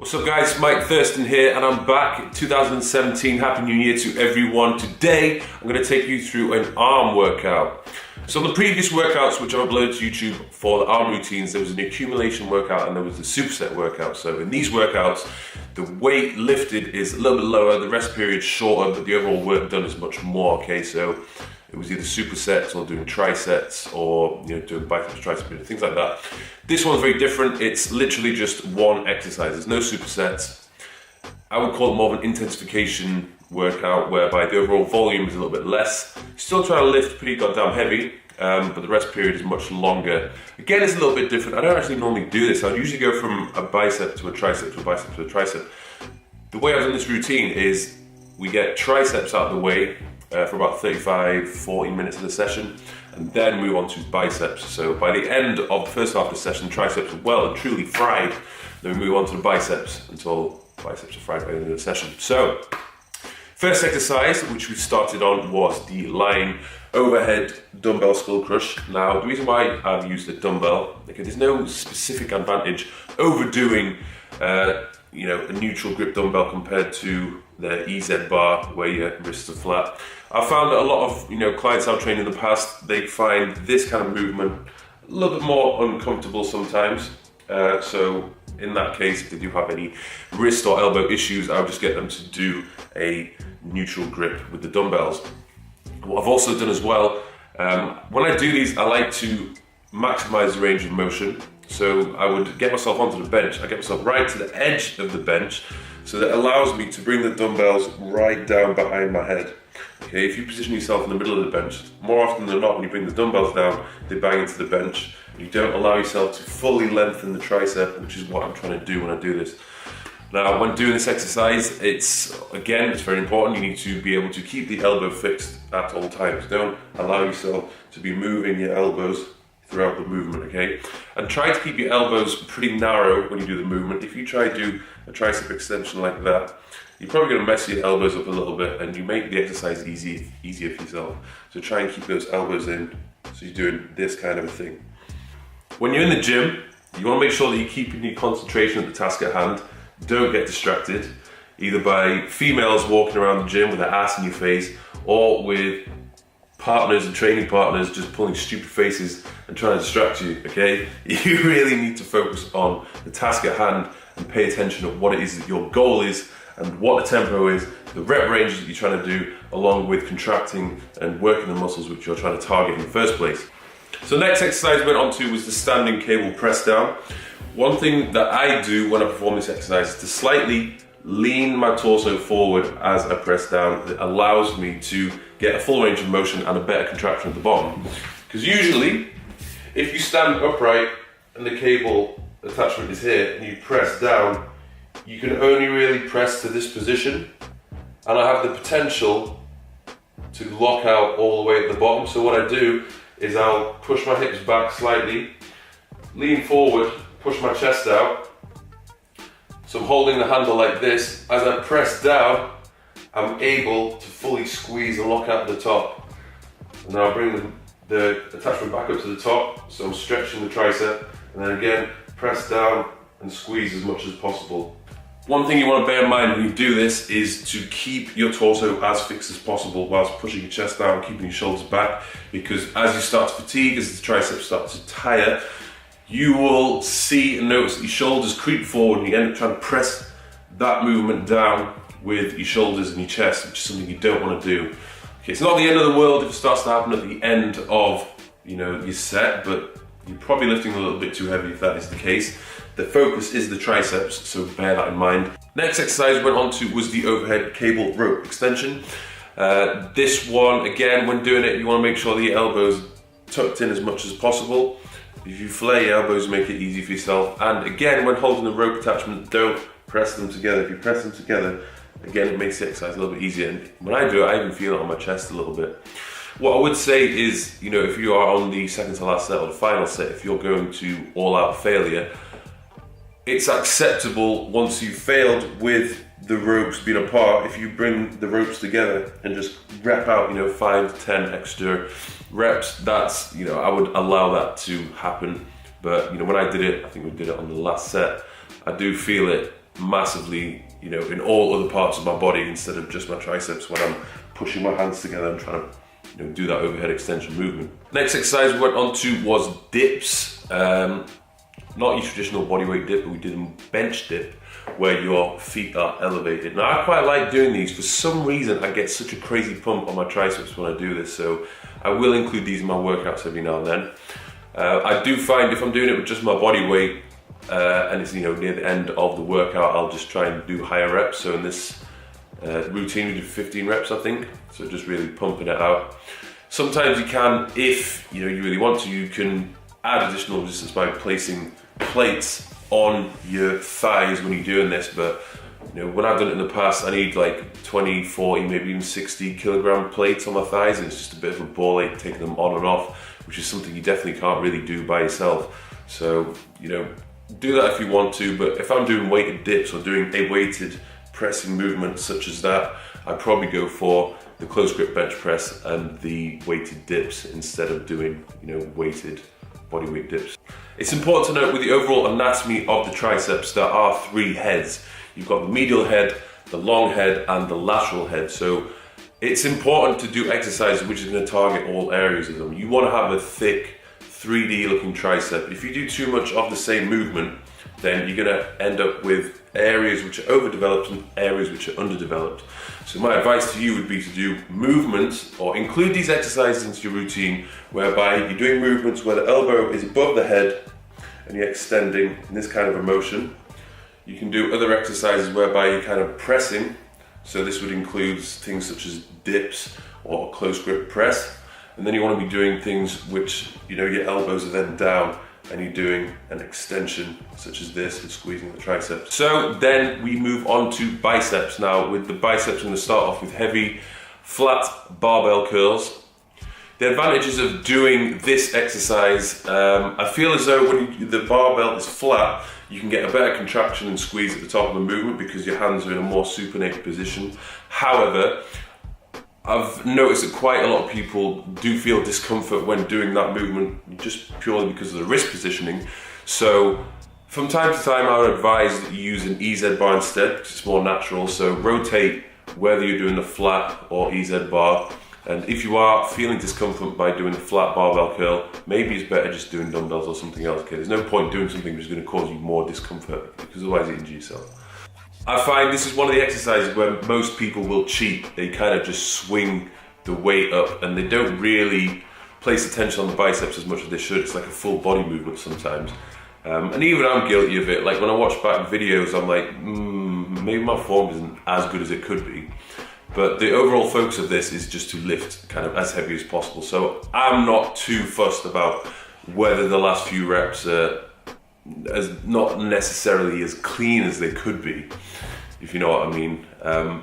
What's up guys, Mike Thurston here and I'm back. 2017, Happy New Year to everyone. Today I'm going to take you through an arm workout. So on the previous workouts which I've uploaded to YouTube for the arm routines, there was an accumulation workout and there was the superset workout. So in these workouts, the weight lifted is a little bit lower, the rest period shorter, but the overall work done is much more, okay? So it was either supersets or doing triceps or doing biceps, triceps, things like that. This one's very different. It's literally just one exercise. There's no supersets. I would call it more of an intensification workout whereby the overall volume is a little bit less. Still trying to lift pretty goddamn heavy, but the rest period is much longer. Again, it's a little bit different. I don't actually normally do this. I usually go from a bicep to a tricep to a bicep to a tricep. The way I've done this routine is we get triceps out of the way for about 35-40 minutes of the session, and then move on to biceps. So by the end of the first half of the session, triceps are well and truly fried. Then we move on to the biceps until biceps are fried by the end of the session. So first exercise which we started on was the lying overhead dumbbell skull crush. Now the reason why I've used a dumbbell, okay, there's no specific advantage overdoing a neutral grip dumbbell compared to the EZ bar where your wrists are flat. I found that a lot of clients I've trained in the past, they find this kind of movement a little bit more uncomfortable sometimes. So in that case, if they do have any wrist or elbow issues, I would just get them to do a neutral grip with the dumbbells. What I've also done as well, when I do these, I like to maximize the range of motion. So I would get myself onto the bench. I get myself right to the edge of the bench, so that allows me to bring the dumbbells right down behind my head. Okay, if you position yourself in the middle of the bench, more often than not when you bring the dumbbells down, they bang into the bench. You don't allow yourself to fully lengthen the tricep, which is what I'm trying to do when I do this. Now, when doing this exercise, it's very important. You need to be able to keep the elbow fixed at all times. Don't allow yourself to be moving your elbows throughout the movement, okay? And try to keep your elbows pretty narrow when you do the movement. If you try to do a tricep extension like that, you're probably gonna mess your elbows up a little bit and you make the exercise easier for yourself. So try and keep those elbows in, so you're doing this kind of a thing. When you're in the gym, you wanna make sure that you're keeping your concentration at the task at hand. Don't get distracted, either by females walking around the gym with their ass in your face, or with partners and training partners just pulling stupid faces and trying to distract you, okay? You really need to focus on the task at hand and pay attention to what it is that your goal is and what the tempo is, the rep range that you're trying to do, along with contracting and working the muscles which you're trying to target in the first place. So the next exercise we went on to was the standing cable press down. One thing that I do when I perform this exercise is to slightly lean my torso forward as I press down. It allows me to get a full range of motion and a better contraction at the bottom. Because usually, if you stand upright and the cable attachment is here and you press down, you can only really press to this position, and I have the potential to lock out all the way at the bottom. So what I do is I'll push my hips back slightly, lean forward, push my chest out. So I'm holding the handle like this. As I press down, I'm able to fully squeeze and lock out the top. And then I'll bring the attachment back up to the top, so I'm stretching the tricep, and then again, press down and squeeze as much as possible. One thing you want to bear in mind when you do this is to keep your torso as fixed as possible whilst pushing your chest down, keeping your shoulders back, because as you start to fatigue, as the triceps start to tire, you will see and notice that your shoulders creep forward and you end up trying to press that movement down with your shoulders and your chest, which is something you don't want to do. Okay, it's not the end of the world if it starts to happen at the end of your set, but you're probably lifting a little bit too heavy if that is the case. The focus is the triceps, so bear that in mind. Next exercise we went on to was the overhead cable rope extension. This one, again, when doing it, you want to make sure that your elbows tucked in as much as possible. If you flare your elbows, make it easy for yourself. And again, when holding the rope attachment, don't press them together. If you press them together, again, it makes the exercise a little bit easier. And when I do it, I even feel it on my chest a little bit. What I would say is, if you are on the second to last set or the final set, if you're going to all out failure, it's acceptable once you've failed with the ropes being apart, if you bring the ropes together and just rep out, 5 to 10 extra reps, that's, I would allow that to happen. But when I did it, I think we did it on the last set, I do feel it massively, you know, in all other parts of my body instead of just my triceps when I'm pushing my hands together and trying to, you know, do that overhead extension movement. Next exercise we went on to was dips. Not your traditional bodyweight dip, but we did a bench dip where your feet are elevated. Now I quite like doing these. For some reason I get such a crazy pump on my triceps when I do this, so I will include these in my workouts every now and then. I do find if I'm doing it with just my body weight and it's, you know, near the end of the workout, I'll just try and do higher reps. So in this routine we did 15 reps, I think, so just really pumping it out. Sometimes you can, if you know you really want to, you can add additional resistance by placing plates on your thighs when you're doing this, but you know, when I've done it in the past, I need like 20, 40, maybe even 60 kilogram plates on my thighs, and it's just a bit of a ball ache taking them on and off, which is something you definitely can't really do by yourself. So, you know, do that if you want to, but if I'm doing weighted dips or doing a weighted pressing movement such as that, I'd probably go for the close grip bench press and the weighted dips instead of doing, you know, weighted bodyweight dips. It's important to note with the overall anatomy of the triceps, there are three heads. You've got the medial head, the long head, and the lateral head. So it's important to do exercises which is going to target all areas of them. You want to have a thick, 3D looking tricep. If you do too much of the same movement, then you're going to end up with areas which are overdeveloped and areas which are underdeveloped. So my advice to you would be to do movements or include these exercises into your routine whereby you're doing movements where the elbow is above the head and you're extending in this kind of a motion. You can do other exercises whereby you're kind of pressing. So this would include things such as dips or close grip press. And then you want to be doing things which, you know, your elbows are then down and you're doing an extension such as this and squeezing the triceps. So then we move on to biceps. Now with the biceps, I'm going to start off with heavy, flat barbell curls. The advantages of doing this exercise, I feel as though when the barbell is flat, you can get a better contraction and squeeze at the top of the movement because your hands are in a more supinated position. However, I've noticed that quite a lot of people do feel discomfort when doing that movement just purely because of the wrist positioning. So from time to time I would advise that you use an EZ bar instead because it's more natural. So rotate whether you're doing the flat or EZ bar. And if you are feeling discomfort by doing the flat barbell curl, maybe it's better just doing dumbbells or something else. Okay? There's no point doing something which is going to cause you more discomfort because otherwise you injure yourself. I find this is one of the exercises where most people will cheat. They kind of just swing the weight up and they don't really place attention on the biceps as much as they should. It's like a full body movement sometimes. And even I'm guilty of it. Like when I watch back videos, I'm like, maybe my form isn't as good as it could be. But the overall focus of this is just to lift kind of as heavy as possible. So I'm not too fussed about whether the last few reps are not necessarily as clean as they could be, if you know what I mean.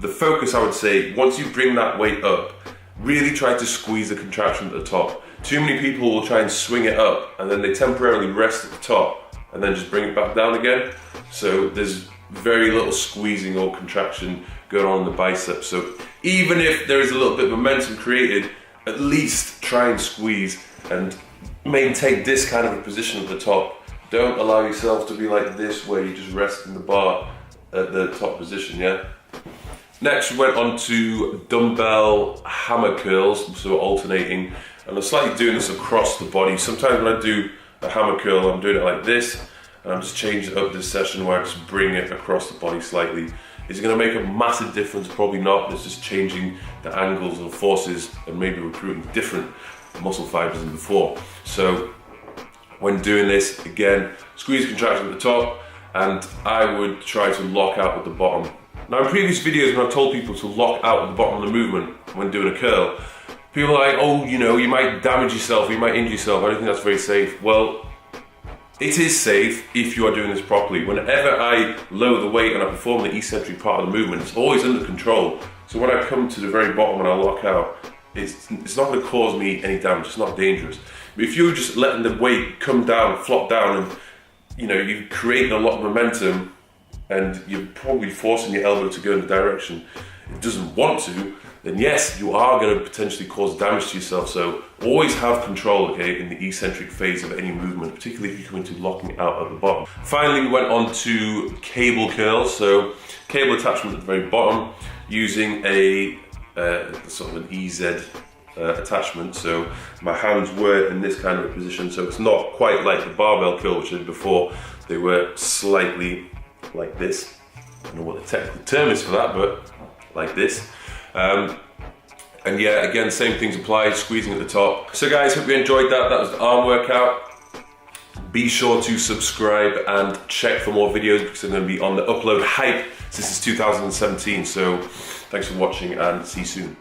The focus, I would say, once you bring that weight up, really try to squeeze the contraction at the top. Too many people will try and swing it up and then they temporarily rest at the top and then just bring it back down again. So there's very little squeezing or contraction going on in the biceps. So even if there is a little bit of momentum created, at least try and squeeze and maintain this kind of a position at the top. Don't allow yourself to be like this where you're just resting the bar at the top position, yeah? Next we went on to dumbbell hammer curls, so alternating. And I'm slightly doing this across the body. Sometimes when I do a hammer curl, I'm doing it like this, and I'm just changing it up this session where I just bring it across the body slightly. Is it going to make a massive difference? Probably not. It's just changing the angles and forces and maybe recruiting different muscle fibers than before. So when doing this, again, squeeze contraction at the top, and I would try to lock out at the bottom. Now in previous videos when I've told people to lock out at the bottom of the movement when doing a curl, people are like, oh, you know, you might damage yourself, you might injure yourself, I don't think that's very safe. Well, it is safe if you are doing this properly. Whenever I lower the weight and I perform the eccentric part of the movement, it's always under control. So when I come to the very bottom and I lock out, it's not going to cause me any damage, it's not dangerous. But if you're just letting the weight come down, flop down, and you know, you're creating a lot of momentum and you're probably forcing your elbow to go in the direction, it doesn't want to, then yes, you are going to potentially cause damage to yourself. So always have control, okay, in the eccentric phase of any movement, particularly if you come into locking out at the bottom. Finally, we went on to cable curls. So cable attachment at the very bottom, using a sort of an EZ attachment. So my hands were in this kind of a position, so it's not quite like the barbell curl which I did before. They were slightly like this. I don't know what the technical term is for that, but like this. And yeah, again, same things apply, squeezing at the top. So guys, hope you enjoyed that. That was the arm workout. Be sure to subscribe and check for more videos because I'm going to be on the upload hype since it's 2017. So thanks for watching and see you soon.